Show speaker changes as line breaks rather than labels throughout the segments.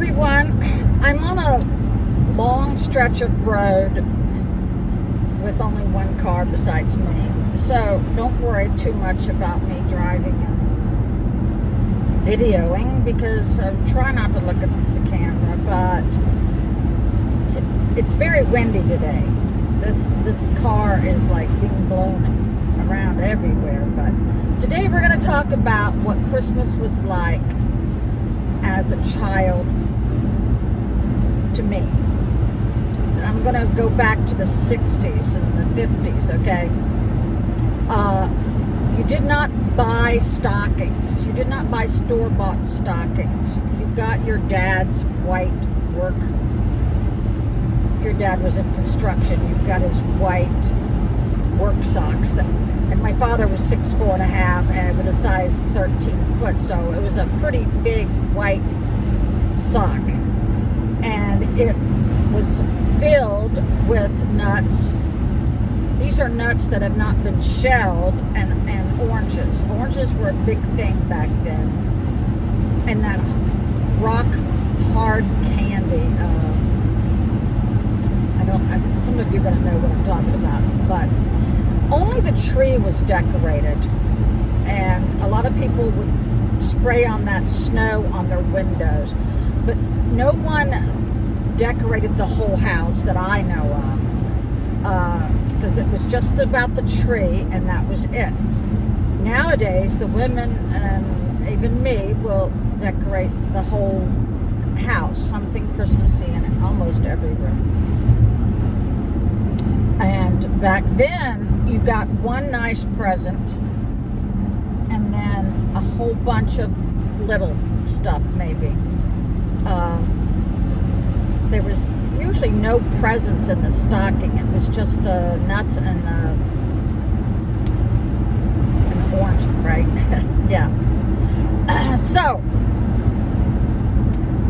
everyone. I'm on a long stretch of road with only one car besides me. So don't worry too much about me driving and videoing because I try not to look at the camera, but it's very windy today. This car is like being blown around everywhere. But today we're going to talk about what Christmas was like as a child to me. I'm going to go back to the 60's and the 50's, okay? You did not buy stockings. You did not buy store-bought stockings. You got your dad's white work. If your dad was in construction, you got his white work socks. And my father was 6'4" and with a size 13 foot, so it was a pretty big white sock. And it was filled with nuts. These are nuts that have not been shelled, and oranges. Oranges were a big thing back then. And that rock hard candy. Some of you are going to know what I'm talking about, but only the tree was decorated, and a lot of people would spray on that snow on their windows, but no one decorated the whole house that I know of, because it was just about the tree and that was it. Nowadays, the women and even me will decorate the whole house, something Christmassy in almost every room. And back then, you got one nice present and then a whole bunch of little stuff, maybe. There was usually no presents in the stocking. It was just the nuts and the orange, right? Yeah. So,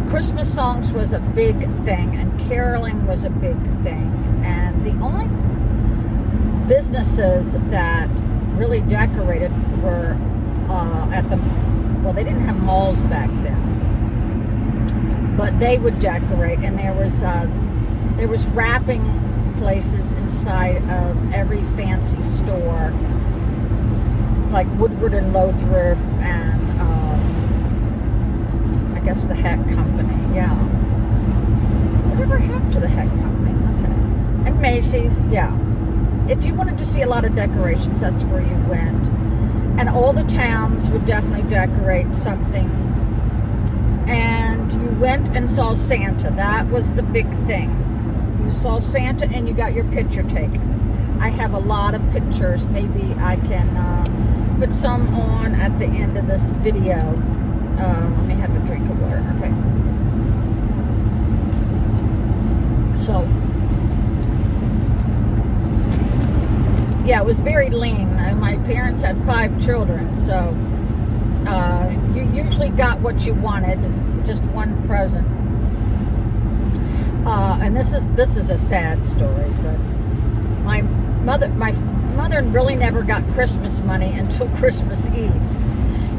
Christmas songs was a big thing, and caroling was a big thing. And the only businesses that really decorated were they didn't have malls back then, but they would decorate, and there was wrapping places inside of every fancy store, like Woodward and Lothrop, and I guess the Heck Company. Yeah, whatever happened to the Heck Company? Okay, and Macy's. Yeah, if you wanted to see a lot of decorations, that's where you went. And all the towns would definitely decorate something. And you went and saw Santa. That was the big thing. You saw Santa and you got your picture taken. I have a lot of pictures. Maybe I can put some on at the end of this video. Let me have a drink of water. Okay. So, yeah, it was very lean. My parents had 5 children, so you usually got what you wanted, just one present. And this is a sad story, but my mother really never got Christmas money until Christmas Eve.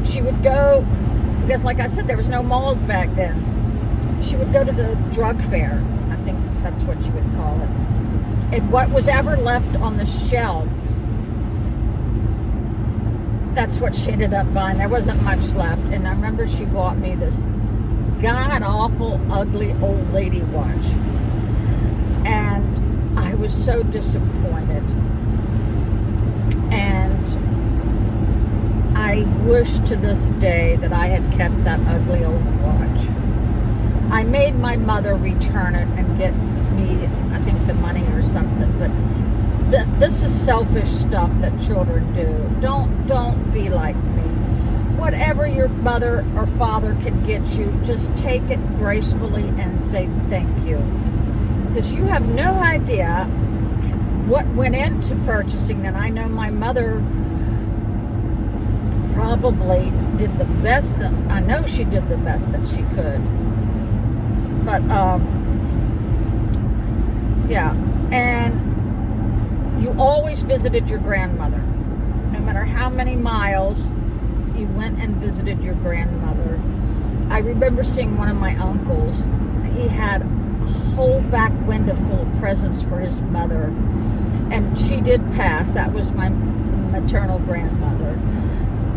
She would go, because like I said, there was no malls back then. She would go to the drug fair. I think that's what you would call it. And what was ever left on the shelf, that's what she ended up buying. There wasn't much left. And I remember she bought me this god-awful, ugly old lady watch. And I was so disappointed. And I wish to this day that I had kept that ugly old watch. I made my mother return it and get me, I think, the money or something, but this is selfish stuff that children do. Don't be like me. Whatever your mother or father can get you, just take it gracefully and say thank you, because you have no idea what went into purchasing that. I know my mother probably did the best that, I know she did the best that she could, but yeah. And you always visited your grandmother. No matter how many miles, you went and visited your grandmother. I remember seeing one of my uncles. He had a whole back window full of presents for his mother. And she did pass. That was my maternal grandmother.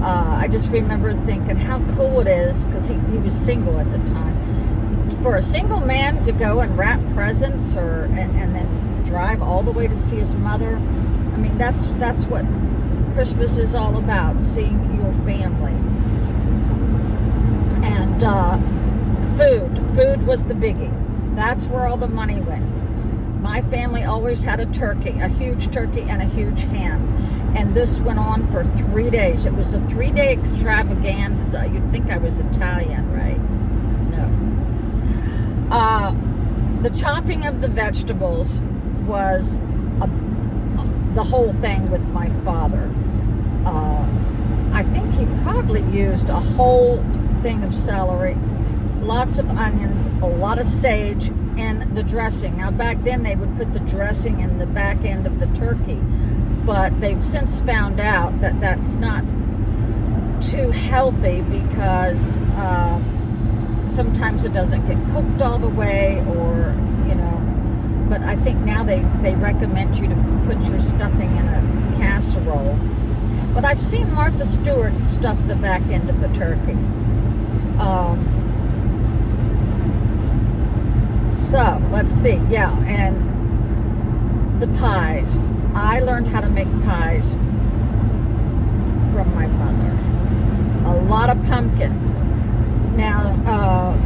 I just remember thinking how cool it is, because he was single at the time, for a single man to go and wrap presents and then drive all the way to see his mother. I mean, that's what Christmas is all about, seeing your family. And food was the biggie. That's where all the money went. My family always had a turkey, a huge turkey and a huge ham. And this went on for 3 days. It was a 3-day extravaganza. You'd think I was Italian, right? No. The chopping of the vegetables was the whole thing with my father. I think he probably used a whole thing of celery, lots of onions, a lot of sage in the dressing. Now, back then they would put the dressing in the back end of the turkey, but they've since found out that that's not too healthy, because sometimes it doesn't get cooked all the way, or but I think now they recommend you to put your stuffing in a casserole. But I've seen Martha Stewart stuff the back end of the turkey. So let's see. Yeah, and the pies. I learned how to make pies from my mother. A lot of pumpkin. Now,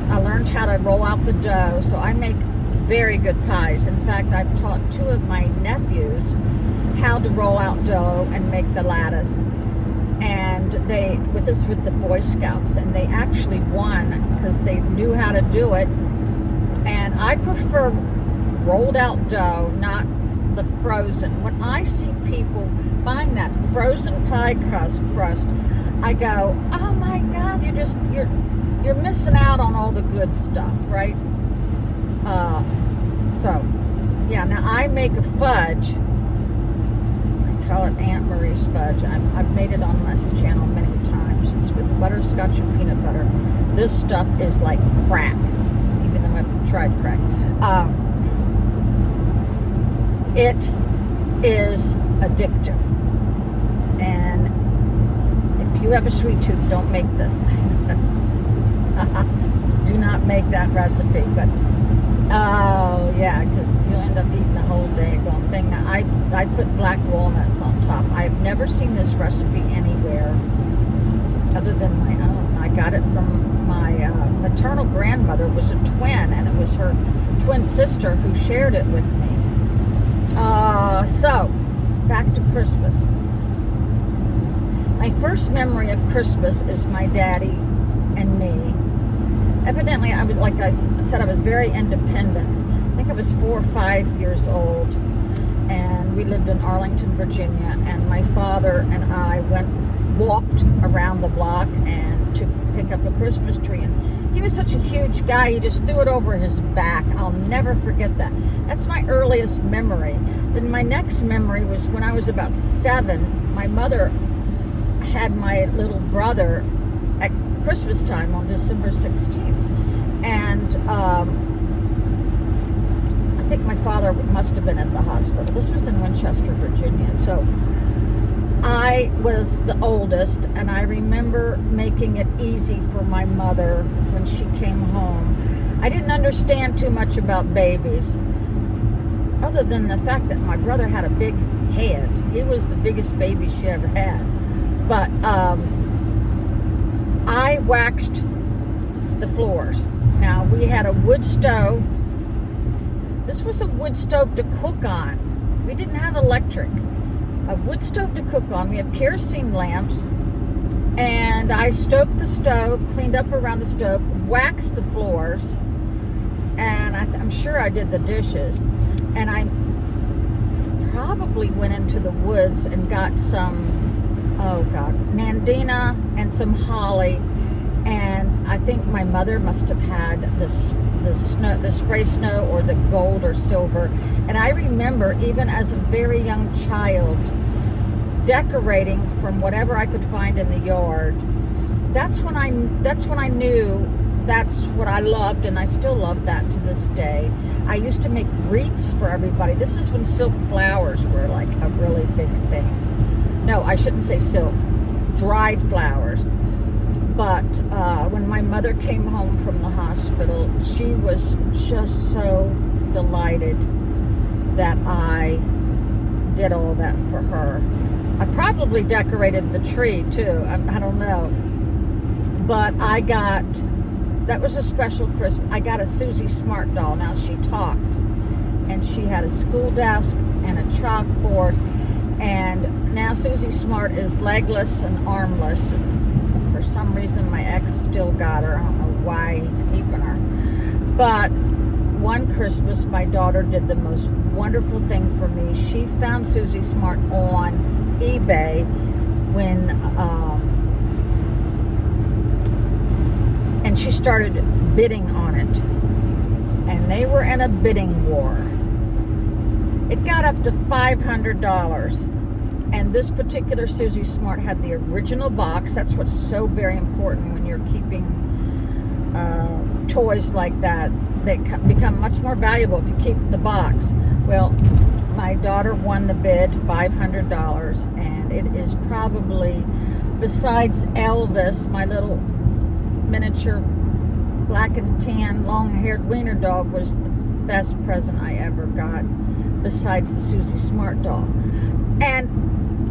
I learned how to roll out the dough, so I make very good pies. In fact, I've taught 2 of my nephews how to roll out dough and make the lattice. And with the Boy Scouts, and they actually won because they knew how to do it. And I prefer rolled out dough, not the frozen. When I see people buying that frozen pie crust, I go, oh my God, you're missing out on all the good stuff, right? So, yeah, now I make a fudge. I call it Aunt Marie's fudge. I've made it on this channel many times. It's with butterscotch and peanut butter. This stuff is like crack, even though I haven't tried crack. It is addictive. And if you have a sweet tooth, don't make this. Do not make that recipe. But oh yeah, because you'll end up eating the whole day going thing. Now, I put black walnuts on top. I've never seen this recipe anywhere other than my own. I got it from my maternal grandmother, was a twin, and it was her twin sister who shared it with me. So back to Christmas. My first memory of Christmas is my daddy and me. Evidently, like I said, I was very independent. I think I was 4 or 5 years old, and we lived in Arlington, Virginia, and my father and I walked around the block and to pick up a Christmas tree, and he was such a huge guy, he just threw it over his back. I'll never forget that. That's my earliest memory. Then my next memory was when I was about 7. My mother had my little brother at Christmas time on December 16th, and I think my father must have been at the hospital. This was in Winchester, Virginia. So I was the oldest, and I remember making it easy for my mother when she came home. I didn't understand too much about babies, other than the fact that my brother had a big head. He was the biggest baby she ever had. But I waxed the floors. Now, we had a wood stove. This was a wood stove to cook on. We didn't have electric. A wood stove to cook on. We have kerosene lamps. And I stoked the stove, cleaned up around the stove, waxed the floors, and I'm sure I did the dishes. And I probably went into the woods and got some, nandina and some holly. And I think my mother must have had the spray snow or the gold or silver. And I remember, even as a very young child, decorating from whatever I could find in the yard. That's when I knew that's what I loved, and I still love that to this day. I used to make wreaths for everybody. This is when silk flowers were like a really big thing. No, I shouldn't say silk, dried flowers. But when my mother came home from the hospital, she was just so delighted that I did all that for her. I probably decorated the tree too. I don't know. But that was a special Christmas. I got a Susie Smart doll. Now, she talked, and she had a school desk and a chalkboard, and now Susie Smart is legless and armless, and for some reason my ex still got her. I don't know why he's keeping her. But one Christmas, my daughter did the most wonderful thing for me. She found Susie Smart on eBay when and she started bidding on it, and they were in a bidding war. It got up to $500, and this particular Susie Smart had the original box. That's what's so very important when you're keeping toys like that. They become much more valuable if you keep the box. Well, my daughter won the bid, $500, and it is probably, besides Elvis, my little miniature black and tan long-haired wiener dog, was the best present I ever got, besides the Susie Smart doll and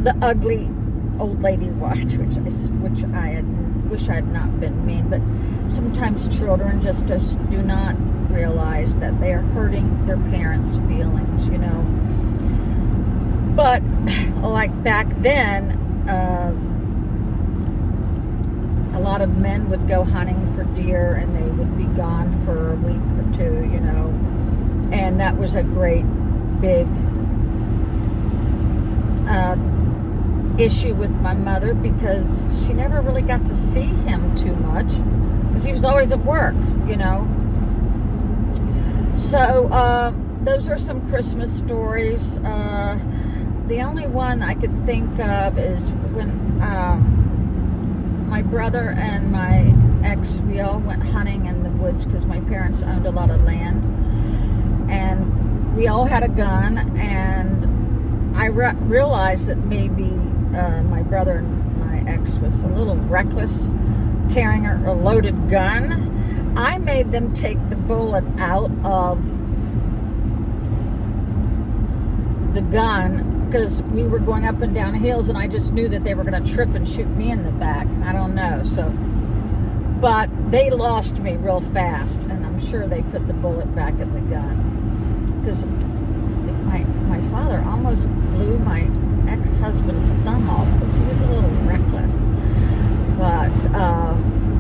the ugly old lady watch, which I wish I had not been mean. But sometimes children just do not realize that they are hurting their parents' feelings, you know. But like back then, a lot of men would go hunting for deer, and they would be gone for a week or two, you know. And that was a great big issue with my mother, because she never really got to see him too much, because he was always at work, you know. So those are some Christmas stories. The only one I could think of is when my brother and my ex, we all went hunting in the woods, because my parents owned a lot of land, and we all had a gun, and I realized that maybe my brother and my ex was a little reckless carrying a loaded gun. I made them take the bullet out of the gun, because we were going up and down hills, and I just knew that they were going to trip and shoot me in the back. I don't know. So, but they lost me real fast, and I'm sure they put the bullet back in the gun, because my father almost blew my ex-husband's thumb off because he was a little reckless. But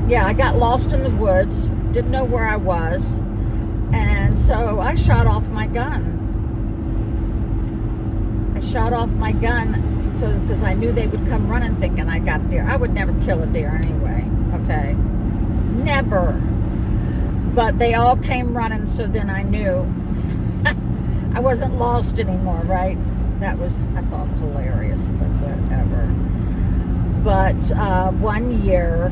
yeah, I got lost in the woods, didn't know where I was, and so I shot off my gun. I shot off my gun because I knew they would come running thinking I got deer. I would never kill a deer anyway, okay? Never. But they all came running, so then I knew I wasn't lost anymore, right? That was, I thought, hilarious, but whatever. But one year,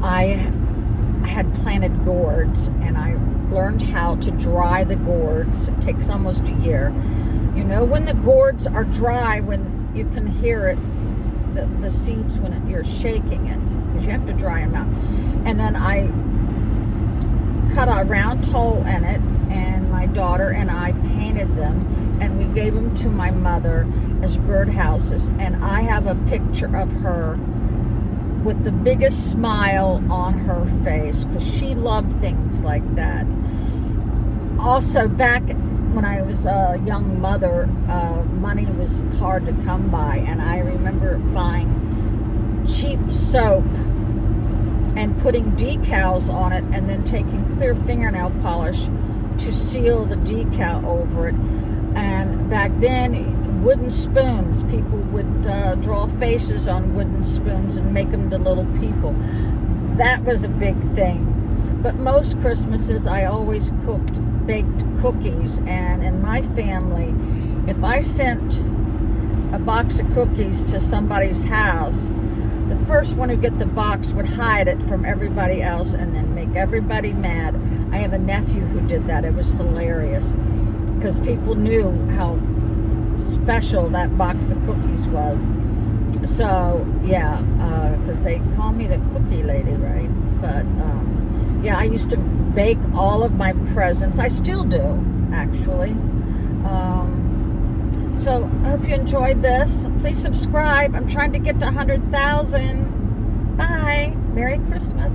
I had planted gourds, and I learned how to dry the gourds. It takes almost a year. You know, when the gourds are dry, when you can hear it, the seeds when you're shaking it, because you have to dry them out. And then I cut a round hole in it, and my daughter and I painted them, and we gave them to my mother as birdhouses. And I have a picture of her with the biggest smile on her face, because she loved things like that. Also, back when I was a young mother, money was hard to come by, and I remember buying cheap soap and putting decals on it, and then taking clear fingernail polish to seal the decal over it. And back then, wooden spoons, people would draw faces on wooden spoons and make them to little people. That was a big thing. But most Christmases, I always baked cookies, and in my family, if I sent a box of cookies to somebody's house, the first first one who get the box would hide it from everybody else and then make everybody mad. I have a nephew who did that. It was hilarious because people knew how special that box of cookies was. So yeah, because they call me the cookie lady, right? But yeah, I used to bake all of my presents. I still do, actually. So I hope you enjoyed this. Please subscribe. I'm trying to get to 100,000. Bye. Merry Christmas.